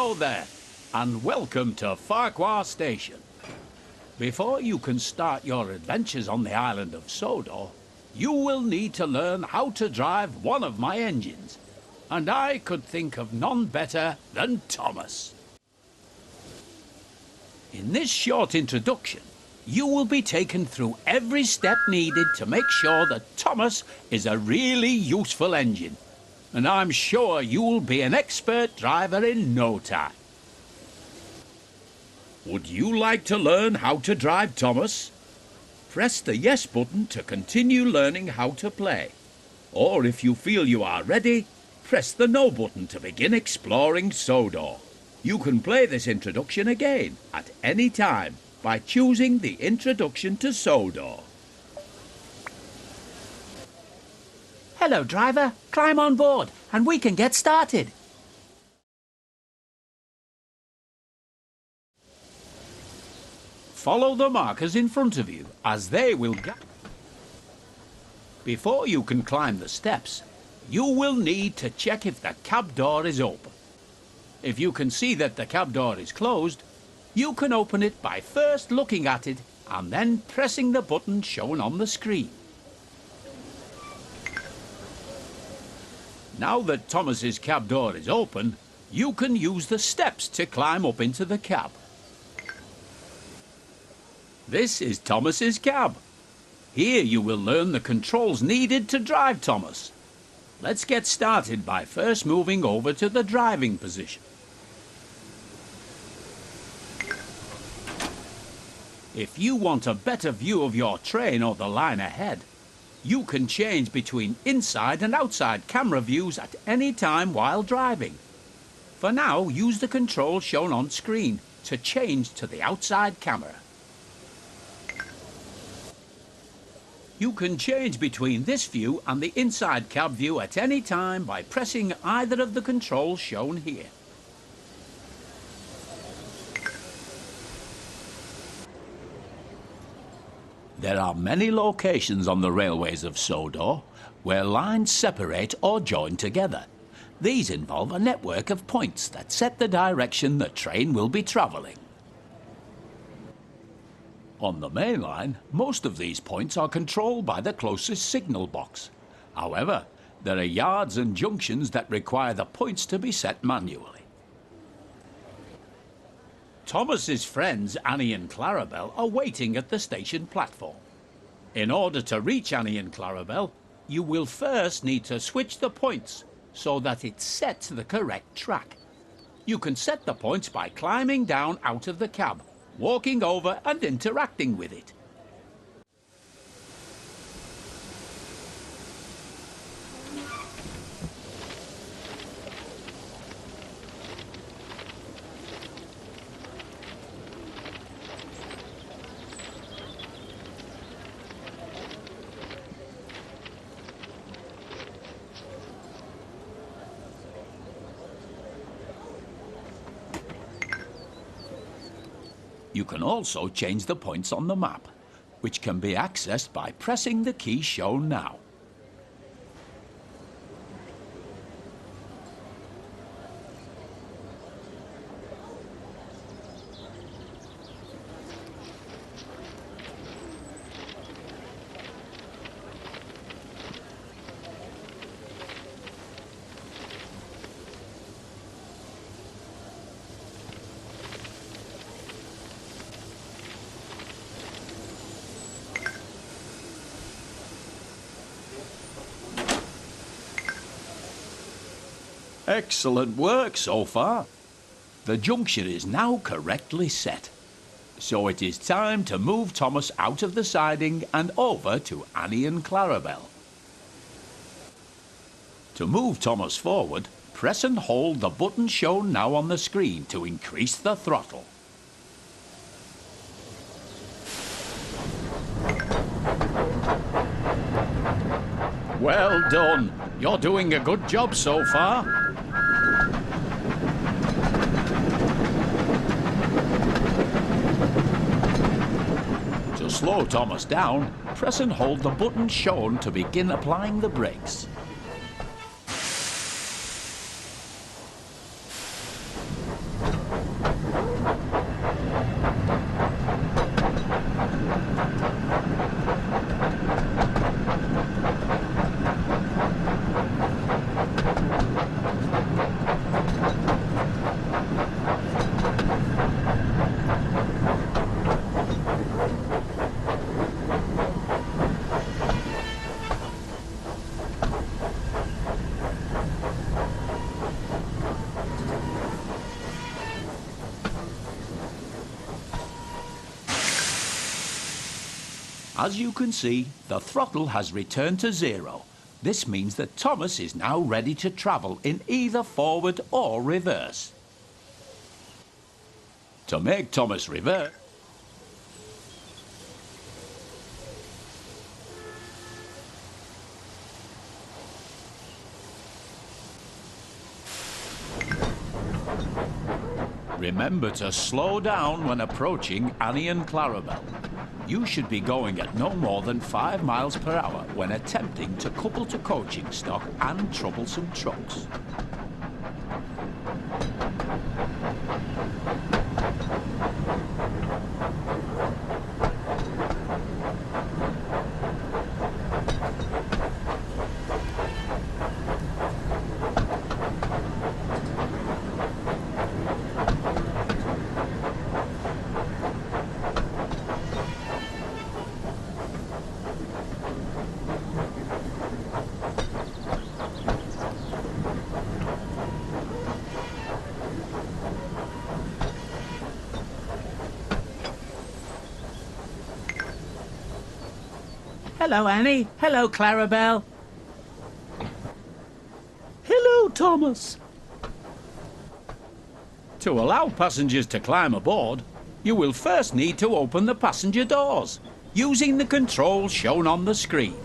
Hello there, and welcome to Farquhar Station. Before you can start your adventures on the island of Sodor, you will need to learn how to drive one of my engines. And I could think of none better than Thomas. In this short introduction, you will be taken through every step needed to make sure that Thomas is a really useful engine. And I'm sure you'll be an expert driver in no time. Would you like to learn how to drive Thomas? Press the yes button to continue learning how to play. Or if you feel you are ready, press the no button to begin exploring Sodor. You can play this introduction again at any time by choosing the Introduction to Sodor. Hello, driver. Climb on board and we can get started. Follow the markers in front of you as they will guide. Before you can climb the steps, you will need to check if the cab door is open. If you can see that the cab door is closed, you can open it by first looking at it and then pressing the button shown on the screen. Now that Thomas's cab door is open, you can use the steps to climb up into the cab. This is Thomas's cab. Here you will learn the controls needed to drive Thomas. Let's get started by first moving over to the driving position. If you want a better view of your train or the line ahead, you can change between inside and outside camera views at any time while driving. For now, use the controls shown on screen to change to the outside camera. You can change between this view and the inside cab view at any time by pressing either of the controls shown here. There are many locations on the railways of Sodor where lines separate or join together. These involve a network of points that set the direction the train will be travelling. On the main line, most of these points are controlled by the closest signal box. However, there are yards and junctions that require the points to be set manually. Thomas's friends Annie and Clarabel are waiting at the station platform. In order to reach Annie and Clarabel, you will first need to switch the points so that it's set to the correct track. You can set the points by climbing down out of the cab, walking over and interacting with it. You can also change the points on the map, which can be accessed by pressing the key shown now. Excellent work so far. The junction is now correctly set. So it is time to move Thomas out of the siding and over to Annie and Clarabel. To move Thomas forward, press and hold the button shown now on the screen to increase the throttle. Well done. You're doing a good job so far. To slow Thomas down, press and hold the button shown to begin applying the brakes. As you can see, the throttle has returned to 0. This means that Thomas is now ready to travel in either forward or reverse. To make Thomas reverse, remember to slow down when approaching Annie and Clarabel. You should be going at no more than 5 miles per hour when attempting to couple to coaching stock and troublesome trucks. Hello, Annie. Hello, Clarabel. Hello, Thomas. To allow passengers to climb aboard, you will first need to open the passenger doors using the controls shown on the screen.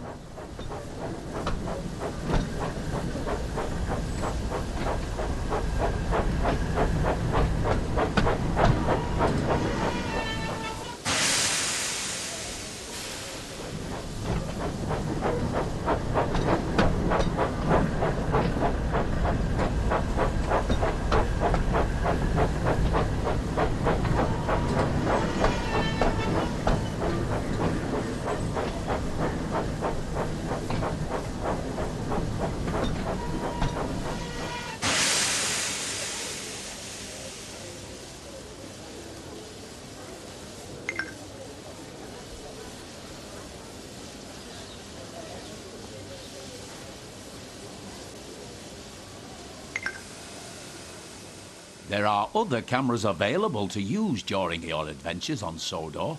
There are other cameras available to use during your adventures on Sodor.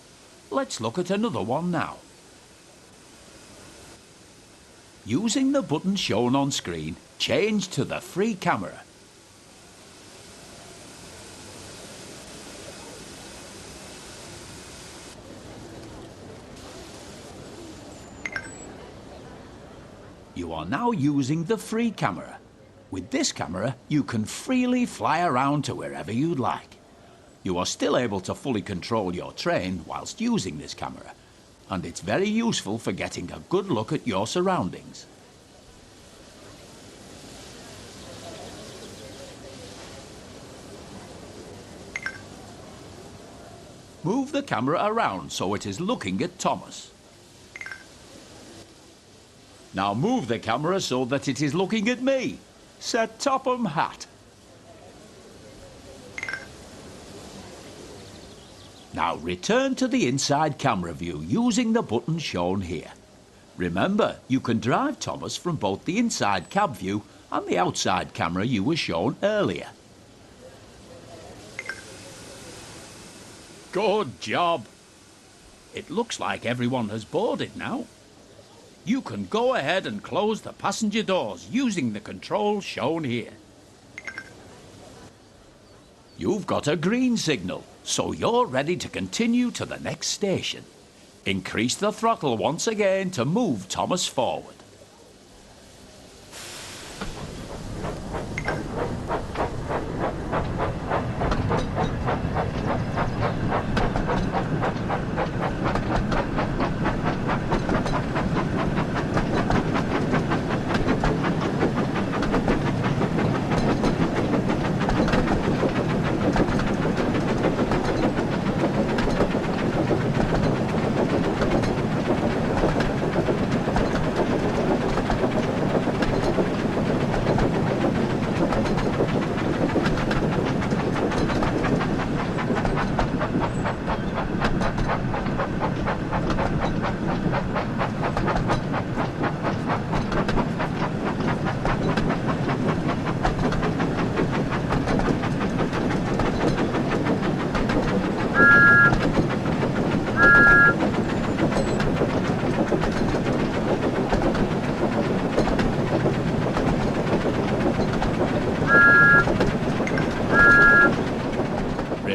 Let's look at another one now. Using the button shown on screen, change to the free camera. You are now using the free camera. With this camera, you can freely fly around to wherever you'd like. You are still able to fully control your train whilst using this camera, and it's very useful for getting a good look at your surroundings. Move the camera around so it is looking at Thomas. Now move the camera so that it is looking at me. Sir Topham Hatt. Now return to the inside camera view using the button shown here. Remember, you can drive Thomas from both the inside cab view and the outside camera you were shown earlier. Good job. It looks like everyone has boarded now. You can go ahead and close the passenger doors using the controls shown here. You've got a green signal, so you're ready to continue to the next station. Increase the throttle once again to move Thomas forward.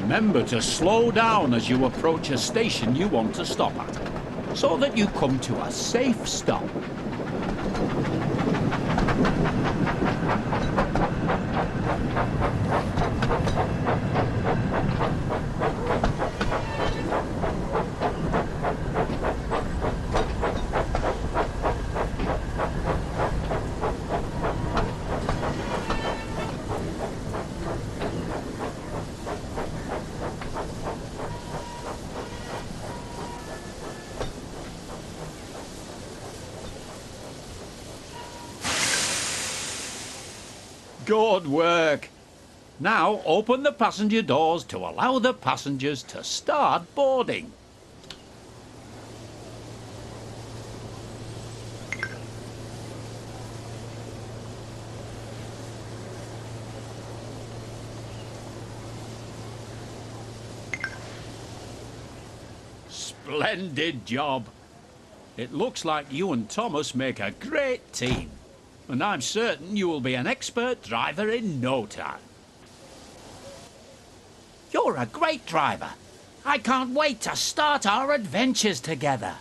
Remember to slow down as you approach a station you want to stop at, so that you come to a safe stop. Good work. Now open the passenger doors to allow the passengers to start boarding. Splendid job. It looks like you and Thomas make a great team, and I'm certain you will be an expert driver in no time. You're a great driver. I can't wait to start our adventures together.